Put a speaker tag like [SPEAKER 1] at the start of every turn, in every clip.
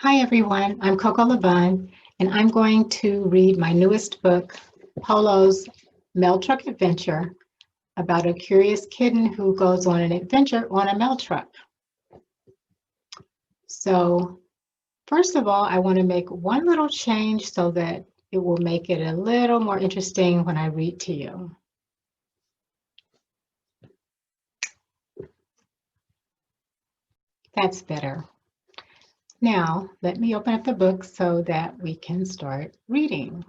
[SPEAKER 1] Hi everyone, I'm Coco LaBon, and I'm going to read my newest book, Polo's Mail Truck Adventure, about a curious kitten who goes on an adventure on a mail truck. So, first of all, I want to make one little change so that it will make it a little more interesting when I read to you. That's better. Now, let me open up the book so that we can start reading.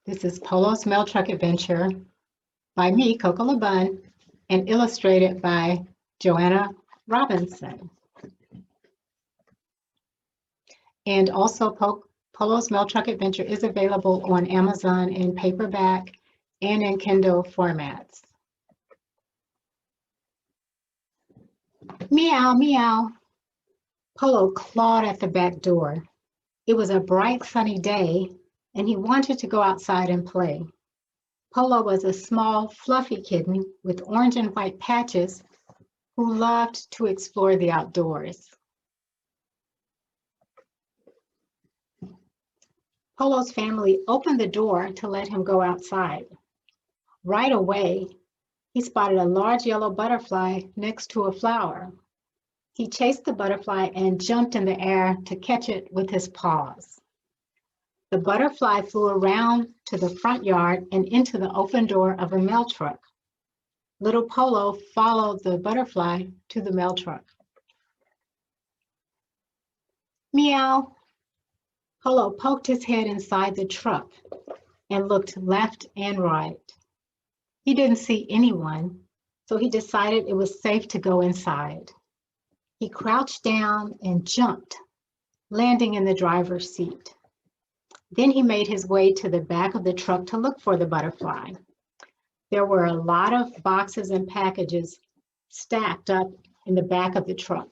[SPEAKER 1] This is Polo's Mail Truck Adventure by me, Coco LaBon, and illustrated by Joanna Robinson. And also Polo's Mail Truck Adventure is available on Amazon in paperback and in Kindle formats. Meow, meow. Polo clawed at the back door. It was a bright sunny day, and he wanted to go outside and play. Polo was a small, fluffy kitten with orange and white patches who loved to explore the outdoors. Polo's family opened the door to let him go outside. Right away, he spotted a large yellow butterfly next to a flower. He chased the butterfly and jumped in the air to catch it with his paws. The butterfly flew around to the front yard and into the open door of a mail truck. Little Polo followed the butterfly to the mail truck. Meow. Polo poked his head inside the truck and looked left and right. He didn't see anyone, so he decided it was safe to go inside. He crouched down and jumped, landing in the driver's seat. Then he made his way to the back of the truck to look for the butterfly. There were a lot of boxes and packages stacked up in the back of the truck.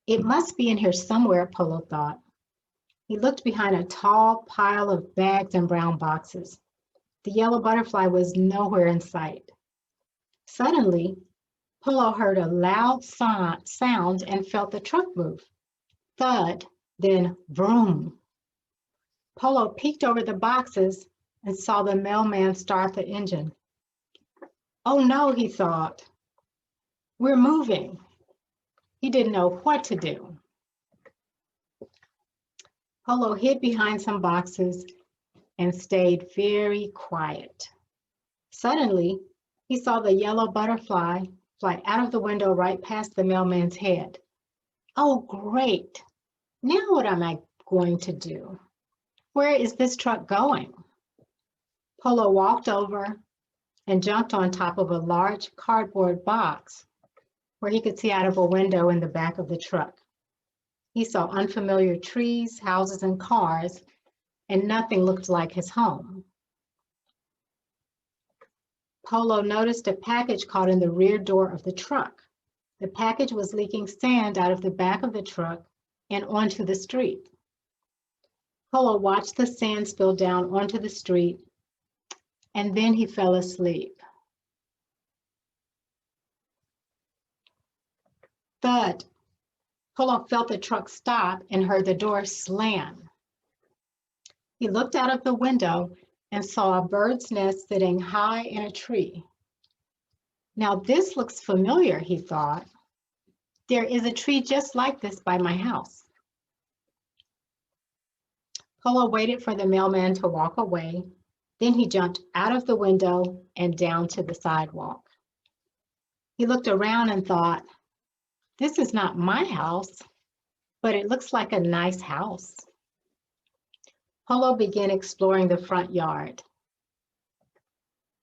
[SPEAKER 1] It must be in here somewhere, Polo thought. He looked behind a tall pile of bags and brown boxes. The yellow butterfly was nowhere in sight. Suddenly, Polo heard a loud sound and felt the truck move. Thud, then vroom. Polo peeked over the boxes and saw the mailman start the engine. Oh no, he thought. We're moving. He didn't know what to do. Polo hid behind some boxes and stayed very quiet. Suddenly, he saw the yellow butterfly fly out of the window right past the mailman's head. Oh, great. Now what am I going to do? Where is this truck going? Polo walked over and jumped on top of a large cardboard box where he could see out of a window in the back of the truck. He saw unfamiliar trees, houses, and cars, and nothing looked like his home. Polo noticed a package caught in the rear door of the truck. The package was leaking sand out of the back of the truck and onto the street. Polo watched the sand spill down onto the street, and then he fell asleep. Thud. Polo felt the truck stop and heard the door slam. He looked out of the window and saw a bird's nest sitting high in a tree. Now this looks familiar, he thought. There is a tree just like this by my house. Polo waited for the mailman to walk away. Then he jumped out of the window and down to the sidewalk. He looked around and thought, this is not my house, but it looks like a nice house. Polo began exploring the front yard.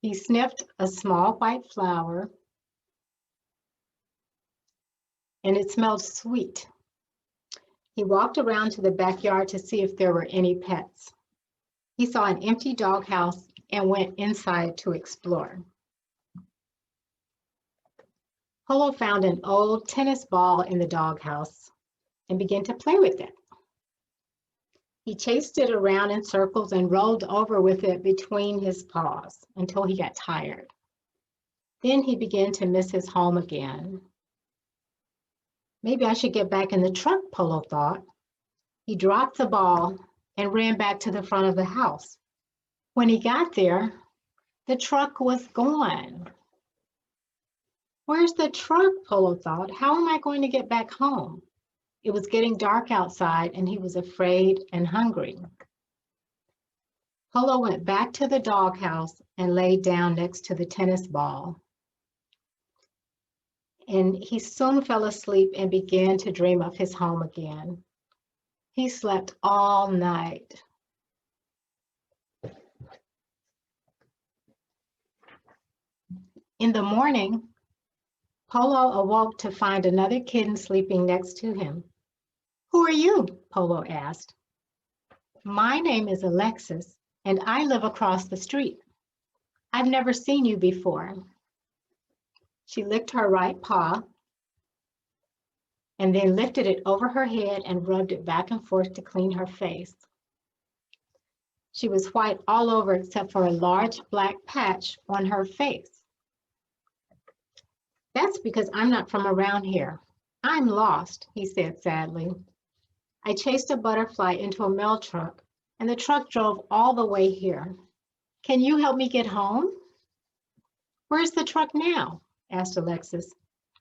[SPEAKER 1] He sniffed a small white flower, and it smelled sweet. He walked around to the backyard to see if there were any pets. He saw an empty doghouse and went inside to explore. Polo found an old tennis ball in the doghouse. and began to play with it. He chased it around in circles and rolled over with it between his paws until he got tired. Then he began to miss his home again. Maybe I should get back in the truck, Polo thought. He dropped the ball and ran back to the front of the house. When he got there, the truck was gone. Where's the truck, Polo thought. How am I going to get back home? It was getting dark outside and he was afraid and hungry. Polo went back to the doghouse and lay down next to the tennis ball. And he soon fell asleep and began to dream of his home again. He slept all night. In the morning, Polo awoke to find another kitten sleeping next to him. "Who are you?" Polo asked. "My name is Alexis, and I live across the street. I've never seen you before." She licked her right paw and then lifted it over her head and rubbed it back and forth to clean her face. She was white all over except for a large black patch on her face. "That's because I'm not from around here. I'm lost," he said sadly. "I chased a butterfly into a mail truck, and the truck drove all the way here. Can you help me get home?" "Where's the truck now?" asked Alexis.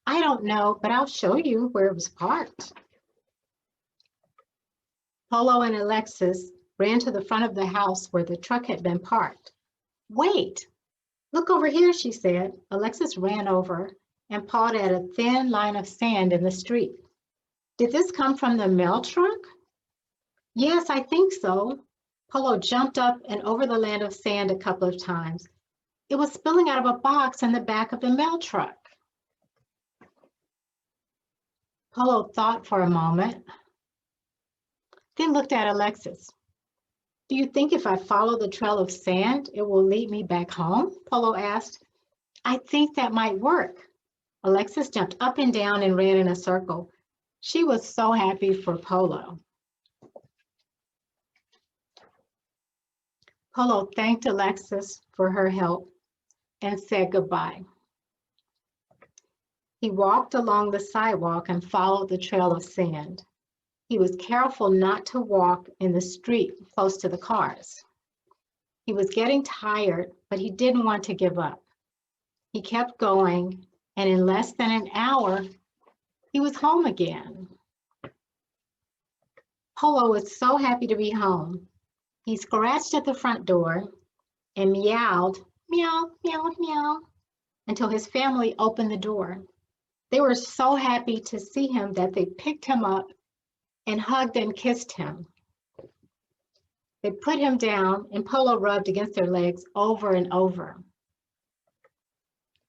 [SPEAKER 1] "I don't know, but I'll show you where it was parked." Polo and Alexis ran to the front of the house where the truck had been parked. "Wait, look over here," she said. Alexis ran over and pawed at a thin line of sand in the street. "Did this come from the mail truck?" "Yes, I think so." Polo jumped up and over the land of sand a couple of times. It was spilling out of a box in the back of the mail truck. Polo thought for a moment, then looked at Alexis. "Do you think if I follow the trail of sand, it will lead me back home?" Polo asked. "I think that might work." Alexis jumped up and down and ran in a circle. She was so happy for Polo. Polo thanked Alexis for her help and said goodbye. He walked along the sidewalk and followed the trail of sand. He was careful not to walk in the street close to the cars. He was getting tired, but he didn't want to give up. He kept going, and in less than an hour, he was home again. Polo was so happy to be home. He scratched at the front door and meowed, meow, meow, meow, until his family opened the door. They were so happy to see him that they picked him up and hugged and kissed him. They put him down and Polo rubbed against their legs over and over.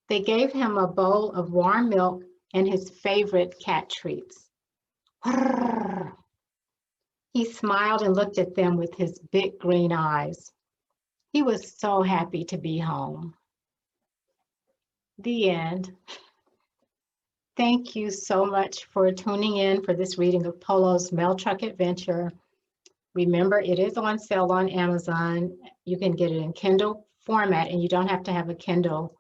[SPEAKER 1] They gave him a bowl of warm milk and his favorite cat treats. He smiled and looked at them with his big green eyes. He was so happy to be home. The end. Thank you so much for tuning in for this reading of Polo's Mail Truck Adventure. Remember, it is on sale on Amazon. You can get it in Kindle format, and you don't have to have a Kindle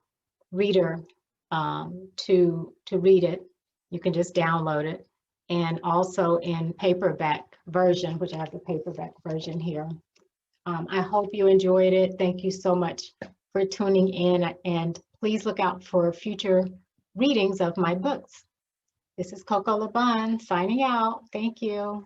[SPEAKER 1] reader to read it. You can just download it. And also in paperback version, which I have the paperback version here. I hope you enjoyed it. Thank you so much for tuning in, and please look out for future readings of my books. This is Coco LaBon signing out. Thank you.